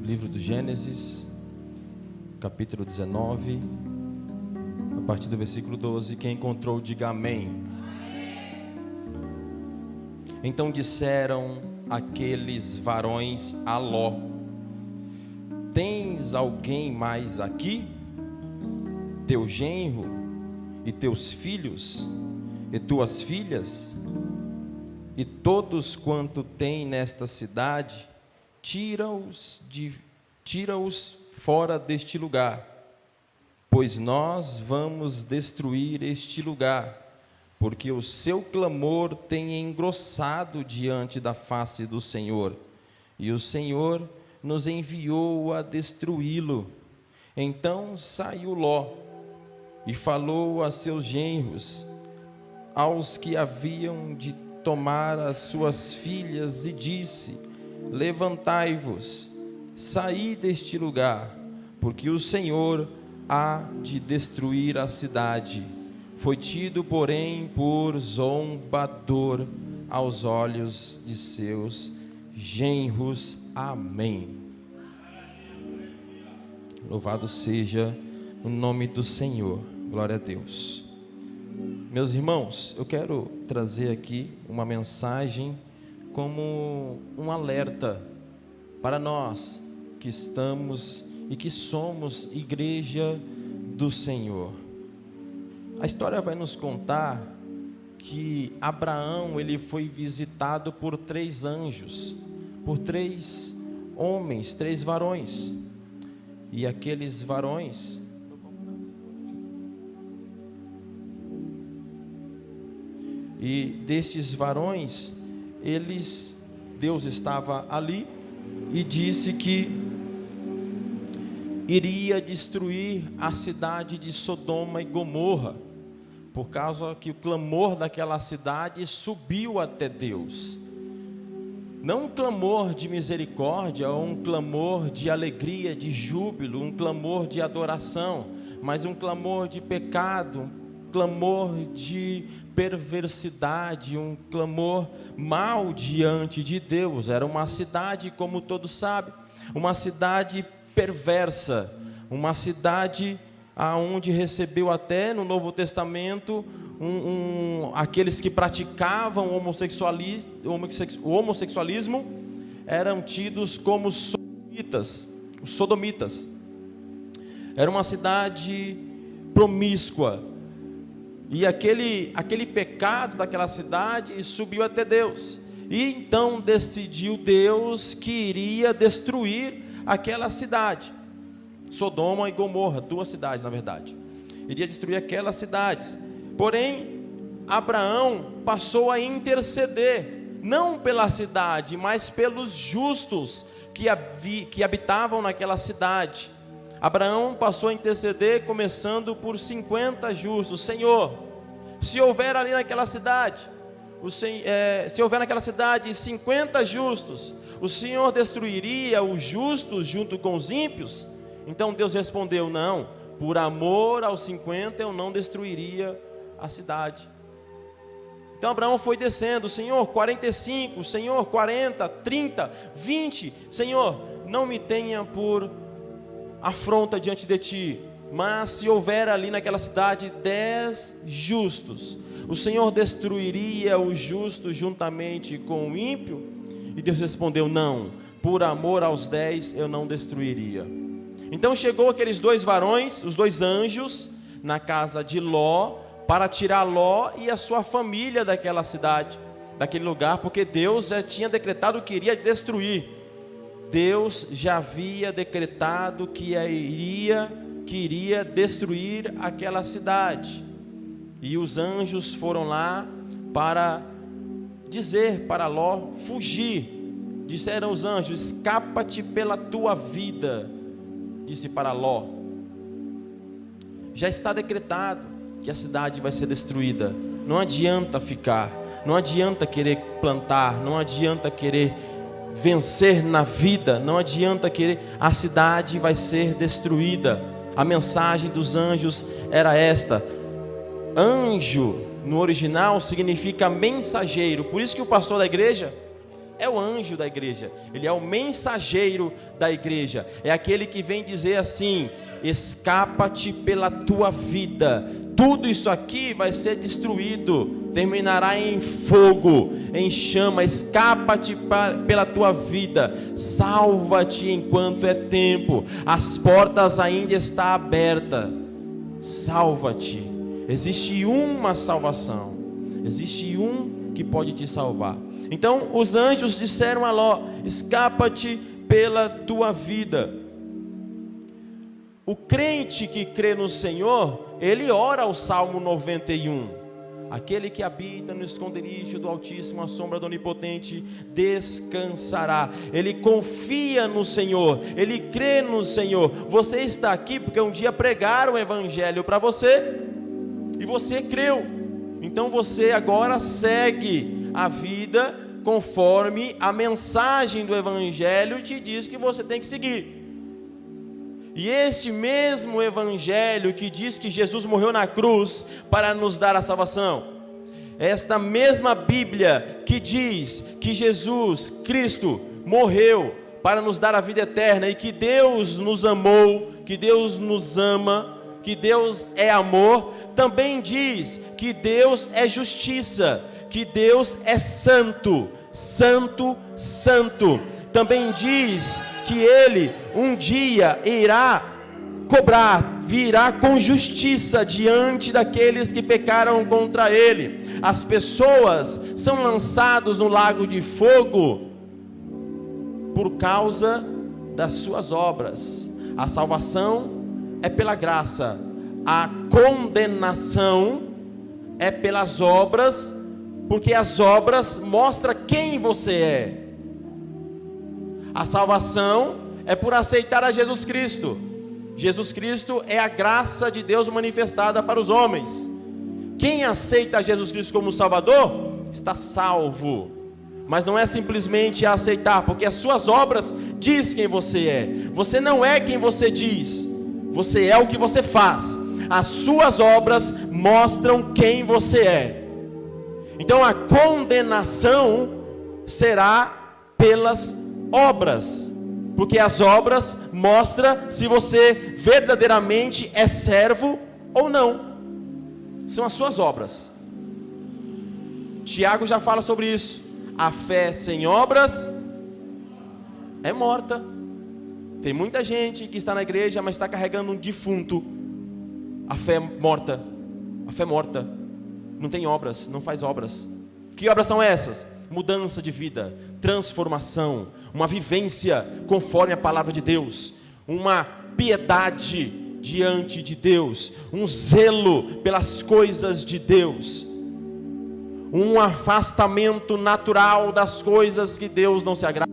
livro do Gênesis, capítulo 19, a partir do versículo 12. Quem encontrou, diga amém. Então disseram aqueles varões a Ló: tens alguém mais aqui? Teu genro e teus filhos e tuas filhas e todos quanto tem nesta cidade, tira-os fora deste lugar, pois nós vamos destruir este lugar, porque o seu clamor tem engrossado diante da face do Senhor, e o Senhor nos enviou a destruí-lo. Então saiu Ló e falou a seus genros, aos que haviam de tomar as suas filhas, e disse: levantai-vos, saí deste lugar, porque o Senhor há de destruir a cidade. Foi tido, porém, por zombador aos olhos de seus genros. Amém. Louvado seja o nome do Senhor. Glória a Deus. Meus irmãos, eu quero trazer aqui uma mensagem como um alerta para nós que estamos e que somos igreja do Senhor. A história vai nos contar que Abraão, ele foi visitado por 3 anjos, por 3 homens, 3 varões, e aqueles varões destes varões, Deus estava ali e disse que iria destruir a cidade de Sodoma e Gomorra, por causa que o clamor daquela cidade subiu até Deus. Não um clamor de misericórdia, ou um clamor de alegria, de júbilo, um clamor de adoração, mas um clamor de pecado, um clamor de perversidade, um clamor mau diante de Deus. Era uma cidade, como todos sabem, uma cidade perversa, uma cidade aonde recebeu até no Novo Testamento aqueles que praticavam o homossexualismo eram tidos como sodomitas. Os sodomitas. Era uma cidade promíscua. E aquele pecado daquela cidade subiu até Deus. E então decidiu Deus que iria destruir aquela cidade. Sodoma e Gomorra, 2 cidades na verdade. Iria destruir aquelas cidades. Porém, Abraão passou a interceder, não pela cidade, mas pelos justos que habitavam naquela cidade. Abraão passou a interceder, começando por 50 justos. Senhor, se houver ali naquela cidade, se houver naquela cidade 50 justos, o Senhor destruiria os justos junto com os ímpios? Então Deus respondeu: não, por amor aos 50 eu não destruiria a cidade. Então Abraão foi descendo: Senhor, 45, Senhor, 40, 30, 20, Senhor, não me tenha por afronta diante de ti, mas se houver ali naquela cidade 10 justos, o Senhor destruiria os justos juntamente com o ímpio? E Deus respondeu: não, por amor aos 10 eu não destruiria. Então chegou aqueles 2 varões, os 2 anjos, na casa de Ló, para tirar Ló e a sua família daquela cidade, daquele lugar, porque Deus já tinha decretado que iria destruir. Deus já havia decretado que iria destruir aquela cidade. E os anjos foram lá para dizer para Ló fugir. Disseram os anjos: escapa-te pela tua vida. Disse para Ló: já está decretado que a cidade vai ser destruída. Não adianta ficar, não adianta querer plantar, não adianta querer vencer na vida, não adianta querer, a cidade vai ser destruída. A mensagem dos anjos era esta. Anjo no original significa mensageiro. Por isso que o pastor da igreja é o anjo da igreja, ele é o mensageiro da igreja, é aquele que vem dizer assim: escapa-te pela tua vida, tudo isso aqui vai ser destruído, terminará em fogo, em chama, escapa-te pela tua vida, salva-te enquanto é tempo, as portas ainda estão abertas, salva-te. Existe uma salvação, existe um que pode te salvar. Então os anjos disseram a Ló: escapa-te pela tua vida. O crente que crê no Senhor, ele ora o Salmo 91. Aquele que habita no esconderijo do Altíssimo, à sombra do Onipotente, descansará. Ele confia no Senhor, ele crê no Senhor. Você está aqui porque um dia pregaram o Evangelho para você, e você creu. Então você agora segue a vida conforme a mensagem do Evangelho te diz que você tem que seguir. E este mesmo Evangelho que diz que Jesus morreu na cruz para nos dar a salvação, esta mesma Bíblia que diz que Jesus Cristo morreu para nos dar a vida eterna, e que Deus nos amou, que Deus nos ama, que Deus é amor, também diz que Deus é justiça, que Deus é santo, santo, santo. Também diz que Ele um dia irá cobrar, virá com justiça diante daqueles que pecaram contra Ele. As pessoas são lançadas no lago de fogo por causa das suas obras. A salvação é pela graça, a condenação é pelas obras, porque as obras mostram quem você é. A salvação é por aceitar a Jesus Cristo. Jesus Cristo é a graça de Deus manifestada para os homens. Quem aceita Jesus Cristo como Salvador, está salvo. Mas não é simplesmente aceitar, porque as suas obras diz quem você é. Você não é quem você diz, você é o que você faz. As suas obras mostram quem você é. Então a condenação será pelas obras, porque as obras mostram se você verdadeiramente é servo ou não. São as suas obras. Tiago já fala sobre isso. A fé sem obras é morta. Tem muita gente que está na igreja, mas está carregando um defunto. A fé é morta. A fé é morta. Não tem obras, não faz obras. Que obras são essas? Mudança de vida, transformação, uma vivência conforme a palavra de Deus, uma piedade diante de Deus, um zelo pelas coisas de Deus, um afastamento natural das coisas que Deus não se agrada,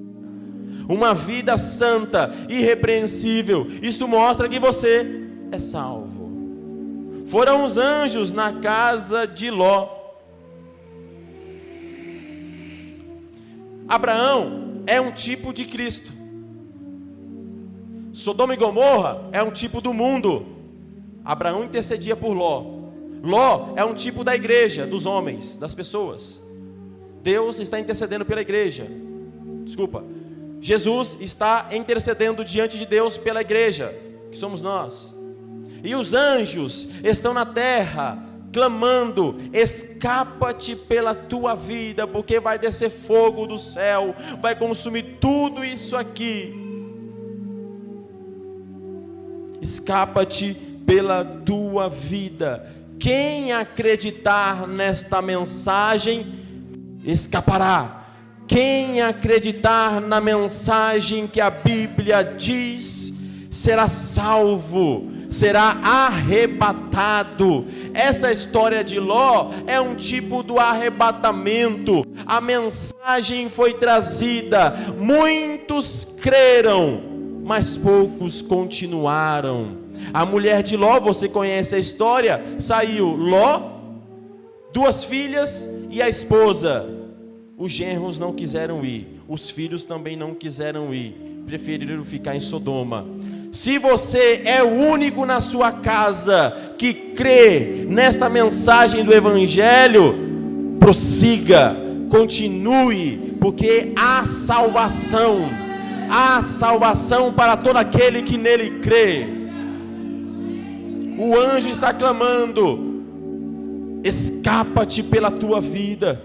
uma vida santa, irrepreensível. Isto mostra que você é salvo. Foram os anjos na casa de Ló. Abraão é um tipo de Cristo. Sodoma e Gomorra é um tipo do mundo. Abraão intercedia por Ló. Ló é um tipo da igreja, dos homens, das pessoas. Deus está intercedendo pela igreja. Jesus está intercedendo diante de Deus pela igreja, que somos nós. E os anjos estão na terra clamando: escapa-te pela tua vida, porque vai descer fogo do céu, vai consumir tudo isso aqui. Escapa-te pela tua vida. Quem acreditar nesta mensagem escapará. Quem acreditar na mensagem que a Bíblia diz será salvo, será arrebatado. Essa história de Ló é um tipo do arrebatamento. A mensagem foi trazida, muitos creram, mas poucos continuaram. A mulher de Ló, você conhece a história, saiu Ló, 2 filhas e a esposa. Os genros não quiseram ir, os filhos também não quiseram ir, preferiram ficar em Sodoma. Se você é o único na sua casa que crê nesta mensagem do Evangelho, prossiga, continue, porque há salvação para todo aquele que nele crê. O anjo está clamando: escapa-te pela tua vida.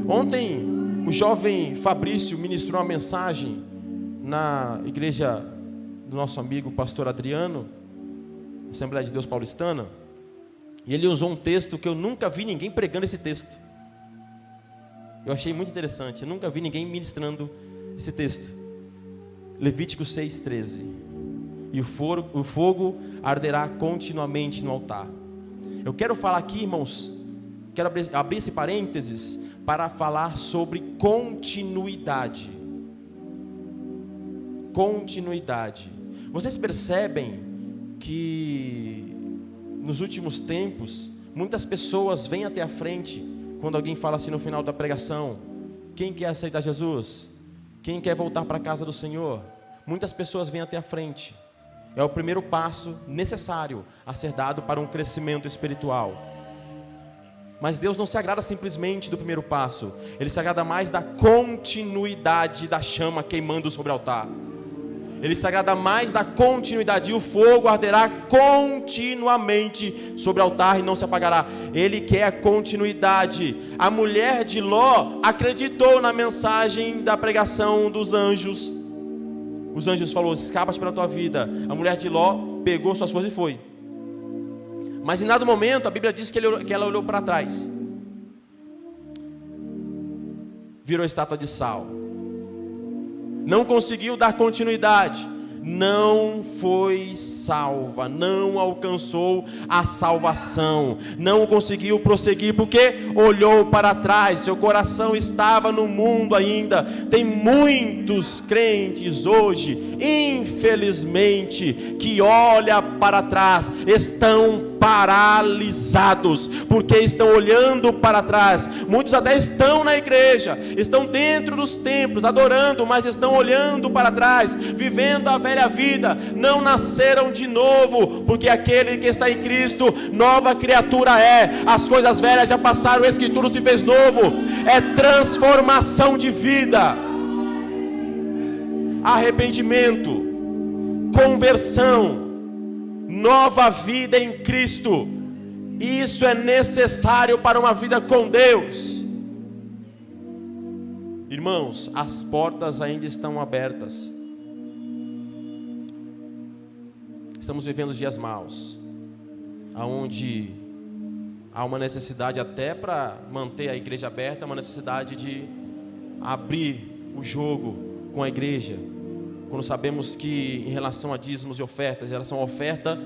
Ontem o jovem Fabrício ministrou uma mensagem na igreja do nosso amigo pastor Adriano, Assembleia de Deus Paulistana, e ele usou um texto que eu nunca vi ninguém pregando esse texto. Eu achei muito interessante, eu nunca vi ninguém ministrando esse texto. Levítico 6,13. E o fogo arderá continuamente no altar. Eu quero falar aqui, irmãos, quero abrir esse parênteses para falar sobre continuidade. Continuidade. Vocês percebem que nos últimos tempos muitas pessoas vêm até a frente quando alguém fala assim no final da pregação: quem quer aceitar Jesus? Quem quer voltar para a casa do Senhor? Muitas pessoas vêm até a frente. É o primeiro passo necessário a ser dado para um crescimento espiritual. Mas Deus não se agrada simplesmente do primeiro passo. Ele se agrada mais da continuidade da chama queimando sobre o altar. Ele se agrada mais da continuidade. E o fogo arderá continuamente sobre o altar e não se apagará. Ele quer a continuidade. A mulher de Ló acreditou na mensagem da pregação dos anjos. Os anjos falaram: escapa-te pela tua vida. A mulher de Ló pegou suas coisas e foi. Mas em dado momento a Bíblia diz que ela olhou para trás, virou estátua de sal, não conseguiu dar continuidade, não foi salva, não alcançou a salvação, não conseguiu prosseguir, porque olhou para trás, seu coração estava no mundo ainda. Tem muitos crentes hoje, infelizmente, que olham para trás, estão paralisados, porque estão olhando para trás. Muitos até estão na igreja, estão dentro dos templos, adorando, mas estão olhando para trás, vivendo a velha vida, não nasceram de novo, porque aquele que está em Cristo, nova criatura é, as coisas velhas já passaram, eis que tudo se fez novo. É transformação de vida, arrependimento, conversão, nova vida em Cristo. Isso é necessário para uma vida com Deus. Irmãos, as portas ainda estão abertas. Estamos vivendo dias maus, aonde há uma necessidade até para manter a igreja aberta, uma necessidade de abrir o jogo com a igreja. Quando sabemos que em relação a dízimos e ofertas, em relação à oferta,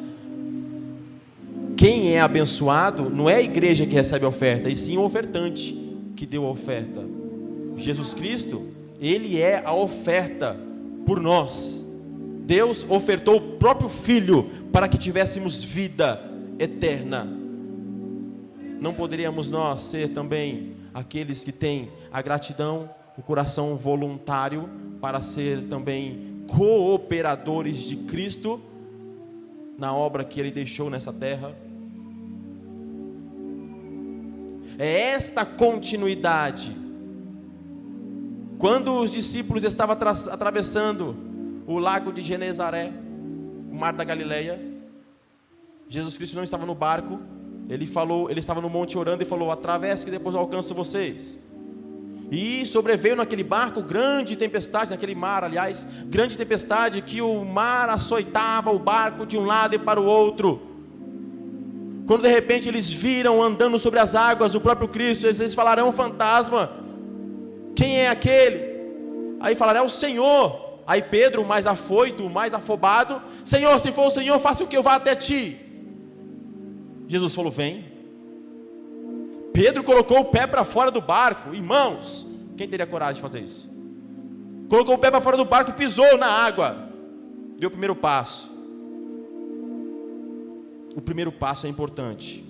quem é abençoado não é a igreja que recebe a oferta, e sim o ofertante que deu a oferta. Jesus Cristo, Ele é a oferta por nós. Deus ofertou o próprio Filho para que tivéssemos vida eterna. Não poderíamos nós ser também aqueles que têm a gratidão, o coração voluntário, para ser também cooperadores de Cristo na obra que Ele deixou nessa terra? É esta continuidade. Quando os discípulos estavam atravessando o lago de Genezaré, o mar da Galileia, Jesus Cristo não estava no barco. Ele estava no monte orando e falou: atravesse que depois eu alcanço vocês. E sobreveio naquele barco grande tempestade, naquele mar, aliás, grande tempestade, que o mar açoitava o barco de um lado e para o outro. Quando de repente eles viram andando sobre as águas o próprio Cristo, eles falaram: é um fantasma. Quem é aquele? Aí falaram: é o Senhor. Aí Pedro, mais afoito, mais afobado: Senhor, se for o Senhor, faça o que eu vá até ti. Jesus falou: vem. Pedro colocou o pé para fora do barco. Irmãos, quem teria coragem de fazer isso? Colocou o pé para fora do barco, pisou na água, deu o primeiro passo. O primeiro passo é importante.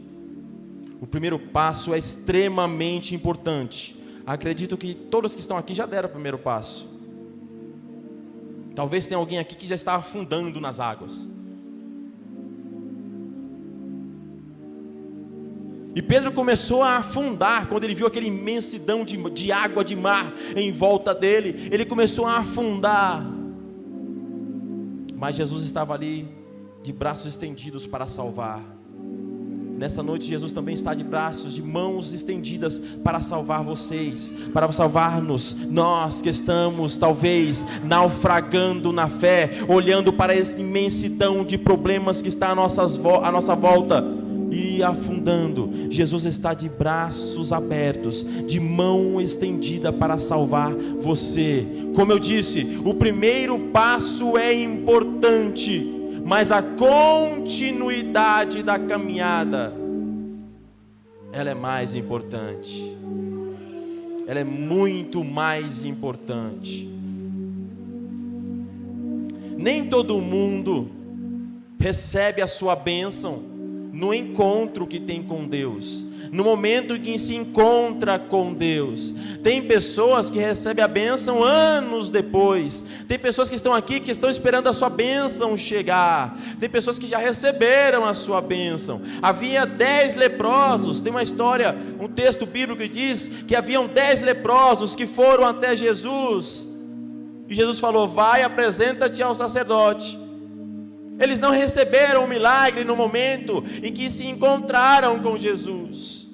O primeiro passo é extremamente importante. Acredito que todos que estão aqui já deram o primeiro passo. Talvez tenha alguém aqui que já está afundando nas águas. E Pedro começou a afundar, quando ele viu aquela imensidão de água, de mar em volta dele, ele começou a afundar. Mas Jesus estava ali, de braços estendidos para salvar. Nessa noite Jesus também está de braços, de mãos estendidas para salvar vocês, para salvar-nos, nós que estamos talvez naufragando na fé, olhando para essa imensidão de problemas que está à nossa volta e afundando. Jesus está de braços abertos, de mão estendida para salvar você. Como eu disse, o primeiro passo é importante, mas a continuidade da caminhada, ela é mais importante. Ela é muito mais importante. Nem todo mundo recebe a sua bênção no encontro que tem com Deus, no momento em que se encontra com Deus. Tem pessoas que recebem a bênção anos depois. Tem pessoas que estão aqui, que estão esperando a sua bênção chegar. Tem pessoas que já receberam a sua bênção. Havia 10 leprosos, tem uma história, um texto bíblico que diz que haviam 10 leprosos que foram até Jesus, e Jesus falou: vai, apresenta-te ao sacerdote. Eles não receberam o milagre no momento em que se encontraram com Jesus.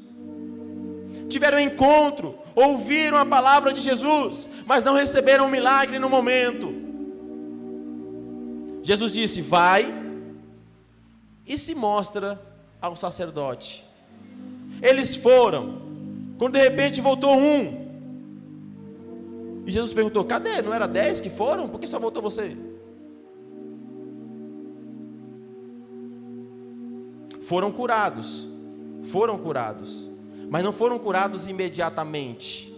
Tiveram encontro, ouviram a palavra de Jesus, mas não receberam o milagre no momento. Jesus disse: vai e se mostra ao sacerdote. Eles foram, quando de repente voltou um, e Jesus perguntou: cadê? Não era 10 que foram? Por que só voltou você? Foram curados, mas não foram curados imediatamente.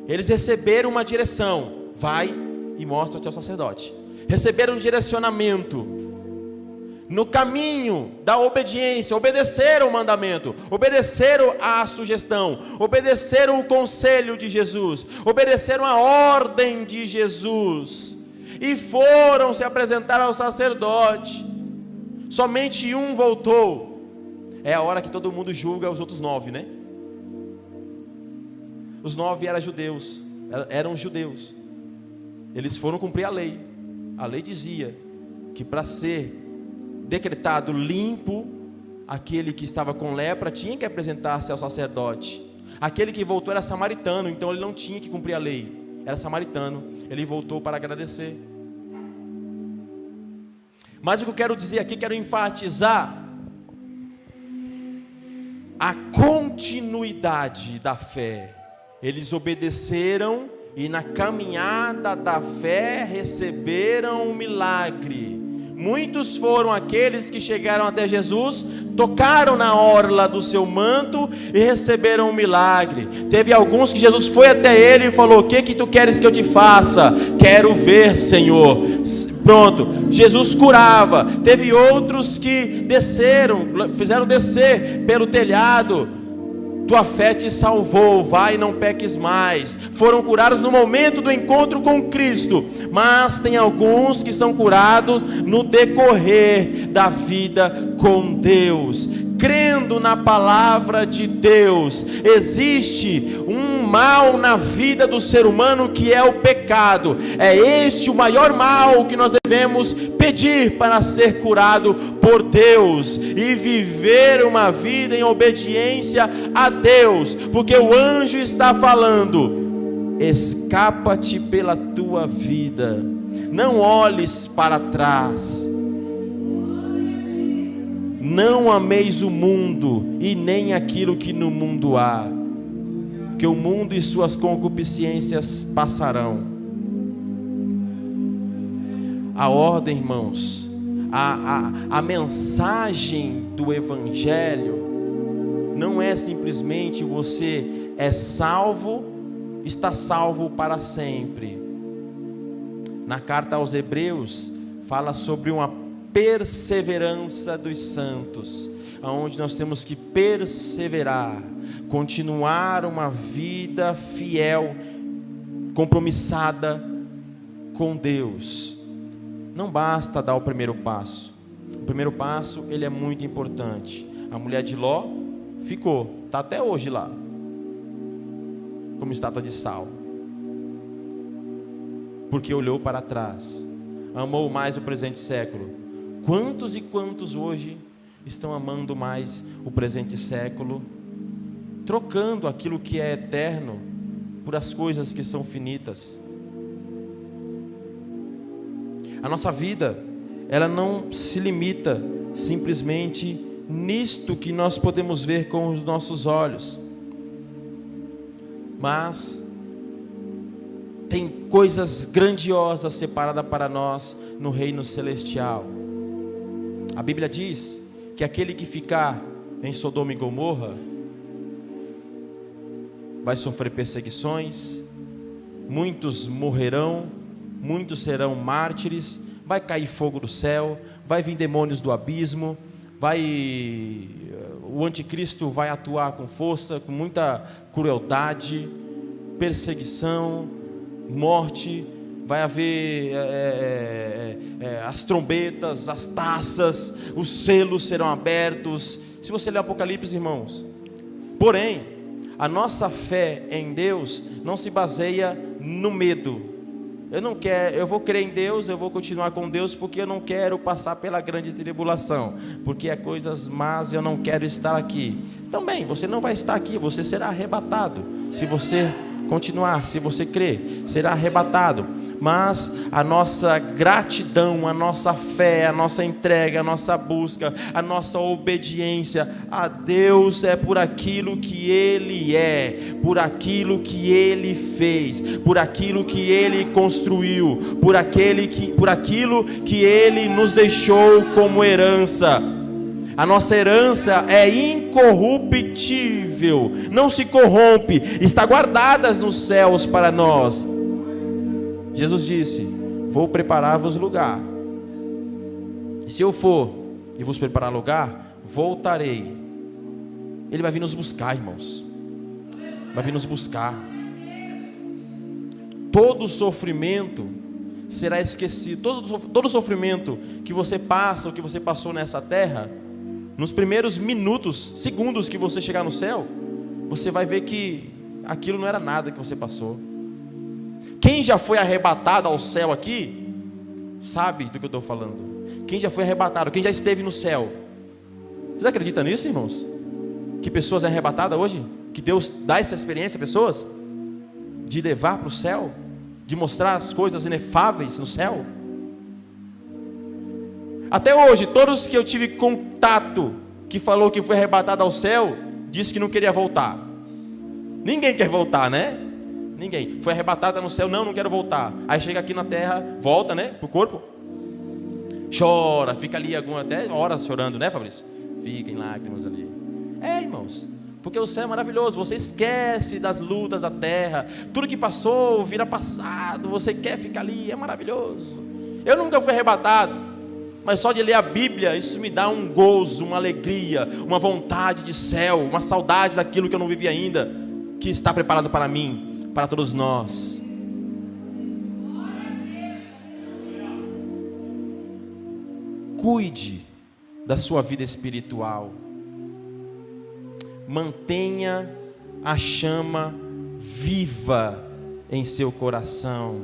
Eles receberam uma direção: vai e mostra-te ao sacerdote. Receberam um direcionamento, no caminho da obediência, obedeceram o mandamento, obedeceram a sugestão, obedeceram o conselho de Jesus, obedeceram a ordem de Jesus, e foram se apresentar ao sacerdote. Somente um voltou. É a hora que todo mundo julga os outros 9, né? Os 9 eram judeus. Eles foram cumprir a lei. A lei dizia que para ser decretado limpo, aquele que estava com lepra tinha que apresentar-se ao sacerdote. Aquele que voltou era samaritano, então ele não tinha que cumprir a lei. Era samaritano, ele voltou para agradecer. Mas o que eu quero dizer aqui, quero enfatizar a continuidade da fé. Eles obedeceram e na caminhada da fé receberam um milagre. Muitos foram aqueles que chegaram até Jesus, tocaram na orla do seu manto e receberam um milagre. Teve alguns que Jesus foi até ele e falou: o que tu queres que eu te faça? Quero ver, Senhor. Pronto, Jesus curava. Teve outros que fizeram descer pelo telhado. Tua fé te salvou, vai e não peques mais. Foram curados no momento do encontro com Cristo. Mas tem alguns que são curados no decorrer da vida com Deus, crendo na palavra de Deus. Existe um mal na vida do ser humano que é o pecado. É este o maior mal que nós devemos pedir para ser curado por Deus e viver uma vida em obediência a Deus, porque o anjo está falando: escapa-te pela tua vida, não olhes para trás, não ameis o mundo e nem aquilo que no mundo há, porque o mundo e suas concupiscências passarão. A ordem, irmãos, a mensagem do Evangelho não é simplesmente você é salvo, está salvo para sempre. Na carta aos Hebreus fala sobre uma perseverança dos santos, aonde nós temos que perseverar, continuar uma vida fiel, compromissada com Deus. Não basta dar o primeiro passo. O primeiro passo, ele é muito importante. A mulher de Ló ficou, está até hoje lá, como estátua de sal, porque olhou para trás, amou mais o presente século. Quantos e quantos hoje estão amando mais o presente século, trocando aquilo que é eterno por as coisas que são finitas? A nossa vida, ela não se limita simplesmente nisto que nós podemos ver com os nossos olhos, mas tem coisas grandiosas separadas para nós no reino celestial. A Bíblia diz que aquele que ficar em Sodoma e Gomorra vai sofrer perseguições, muitos morrerão, muitos serão mártires, vai cair fogo do céu, vai vir demônios do abismo, o anticristo vai atuar com força, com muita crueldade, perseguição, morte, vai haver as trombetas, as taças, os selos serão abertos. Se você ler Apocalipse, irmãos, porém, a nossa fé em Deus não se baseia no medo. Eu vou crer em Deus, eu vou continuar com Deus, porque eu não quero passar pela grande tribulação, porque é coisas más, eu não quero estar aqui. Também, você não vai estar aqui, você será arrebatado. Se você continuar, se você crer, será arrebatado. Mas a nossa gratidão, a nossa fé, a nossa entrega, a nossa busca, a nossa obediência a Deus é por aquilo que Ele é, por aquilo que Ele fez, por aquilo que Ele construiu, por aquilo que Ele nos deixou como herança. A nossa herança é incorruptível, não se corrompe, está guardada nos céus para nós. Jesus disse: vou preparar-vos lugar, e se eu for e vos preparar lugar, voltarei. Ele vai vir nos buscar, irmãos, vai vir nos buscar. Todo sofrimento será esquecido, todo sofrimento que você passa, ou que você passou nessa terra, nos primeiros minutos, segundos que você chegar no céu, você vai ver que aquilo não era nada que você passou. Quem já foi arrebatado ao céu aqui, sabe do que eu estou falando. Quem já foi arrebatado, quem já esteve no céu. Vocês acreditam nisso, irmãos? Que pessoas são arrebatadas hoje? Que Deus dá essa experiência a pessoas? De levar para o céu? De mostrar as coisas inefáveis no céu? Até hoje, todos que eu tive contato, que falou que foi arrebatado ao céu, disse que não queria voltar. Ninguém quer voltar, né? Ninguém. Foi arrebatada no céu, não quero voltar. Aí chega aqui na terra, volta, né, pro corpo. Chora, fica ali até horas chorando, né, Fabrício? Fica em lágrimas ali. Irmãos, porque o céu é maravilhoso. Você esquece das lutas da terra. Tudo que passou vira passado. Você quer ficar ali, é maravilhoso. Eu nunca fui arrebatado, mas só de ler a Bíblia, isso me dá um gozo, uma alegria, uma vontade de céu, uma saudade daquilo que eu não vivi ainda, que está preparado para mim, para todos nós. Cuide da sua vida espiritual. Mantenha a chama viva em seu coração.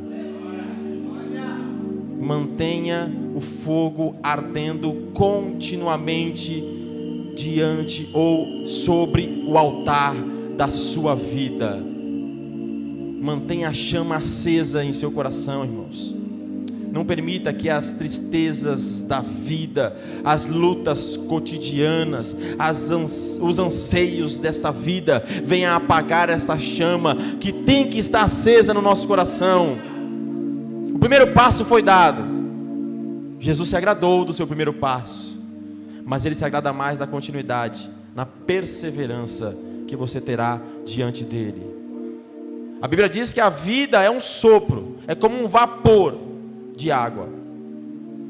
Mantenha o fogo ardendo continuamente diante ou sobre o altar da sua vida. Mantenha a chama acesa em seu coração, irmãos. Não permita que as tristezas da vida, as lutas cotidianas, os anseios dessa vida venham a apagar essa chama que tem que estar acesa no nosso coração. O primeiro passo foi dado. Jesus se agradou do seu primeiro passo, mas Ele se agrada mais da continuidade, na perseverança que você terá diante dEle. A Bíblia diz que a vida é um sopro, é como um vapor de água.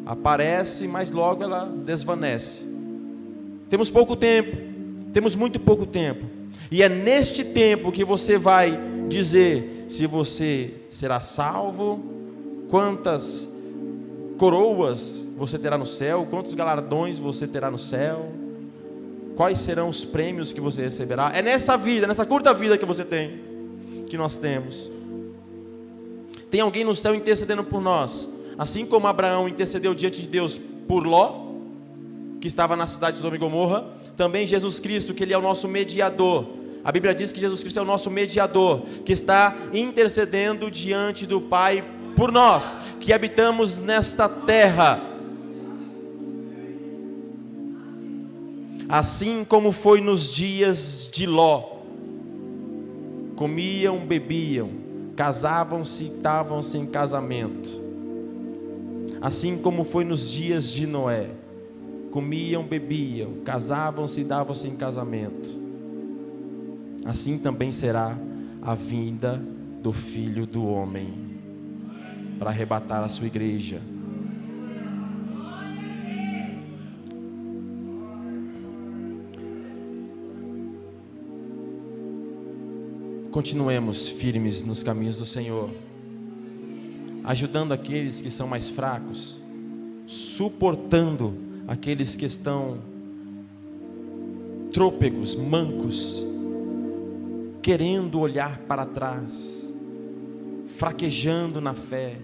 Aparece, mas logo ela desvanece. Temos pouco tempo, temos muito pouco tempo. E é neste tempo que você vai dizer se você será salvo, quantas coroas você terá no céu, quantos galardões você terá no céu. quais serão os prêmios que você receberá. É nessa vida, nessa curta vida que você tem, que nós temos. Tem alguém no céu intercedendo por nós, assim como Abraão intercedeu diante de Deus por Ló, que estava na cidade de Sodoma e Gomorra. Também Jesus Cristo, que Ele é o nosso mediador. A Bíblia diz que Jesus Cristo é o nosso mediador, que está intercedendo diante do Pai por nós, que habitamos nesta terra. Assim como foi nos dias de Ló, comiam, bebiam, casavam-se e estavam-se em casamento. Assim como foi nos dias de Noé, comiam, bebiam, casavam-se e davam-se em casamento. Assim também será a vinda do Filho do Homem, para arrebatar a sua igreja. Continuemos firmes nos caminhos do Senhor, ajudando aqueles que são mais fracos, suportando aqueles que estão trôpegos, mancos, querendo olhar para trás, fraquejando na fé.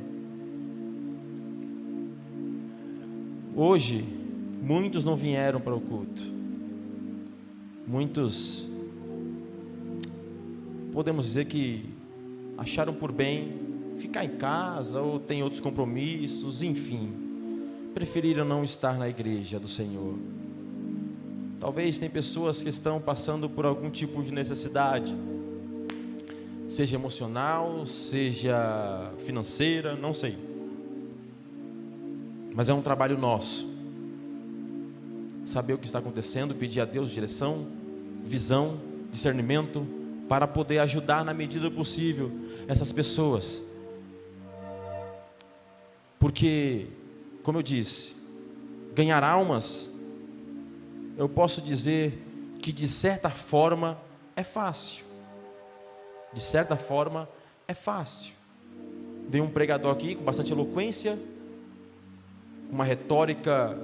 Hoje, muitos não vieram para o culto. Muitos, podemos dizer que acharam por bem ficar em casa, ou tem outros compromissos, enfim, preferiram não estar na igreja do Senhor. Talvez tem pessoas que estão passando por algum tipo de necessidade, seja emocional, seja financeira, não sei. Mas é um trabalho nosso, saber o que está acontecendo, pedir a Deus direção, visão, discernimento, para poder ajudar na medida do possível essas pessoas. Porque, como eu disse, ganhar almas, eu posso dizer que de certa forma é fácil. De certa forma é fácil. Vem um pregador aqui com bastante eloquência, uma retórica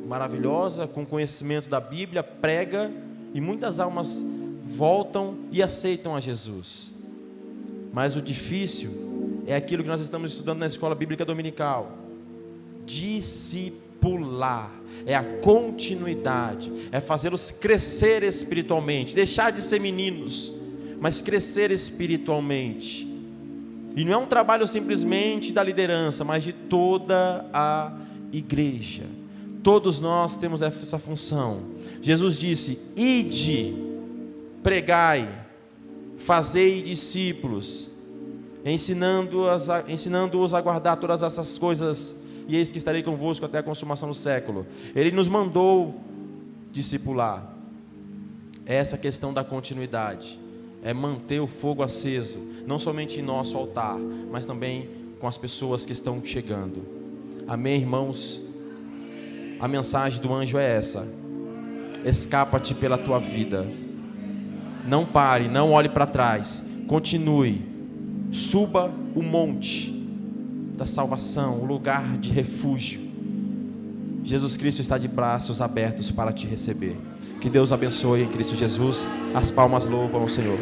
maravilhosa, com conhecimento da Bíblia, prega, e muitas almas voltam e aceitam a Jesus. Mas o difícil é aquilo que nós estamos estudando na escola bíblica dominical: discipular. É a continuidade, é fazê-los crescer espiritualmente, deixar de ser meninos, mas crescer espiritualmente. E não é um trabalho simplesmente da liderança, mas de toda a igreja. Todos nós temos essa função. Jesus disse: ide, pregai, fazei discípulos, ensinando-os a guardar todas essas coisas, e eis que estarei convosco até a consumação do século. Ele nos mandou discipular. É essa questão da continuidade, é manter o fogo aceso, não somente em nosso altar, mas também com as pessoas que estão chegando. Amém, irmãos? A mensagem do anjo é essa: escapa-te pela tua vida, não pare, não olhe para trás, continue, suba o monte da salvação, o lugar de refúgio. Jesus Cristo está de braços abertos para te receber. Que Deus abençoe em Cristo Jesus. As palmas louvam ao Senhor.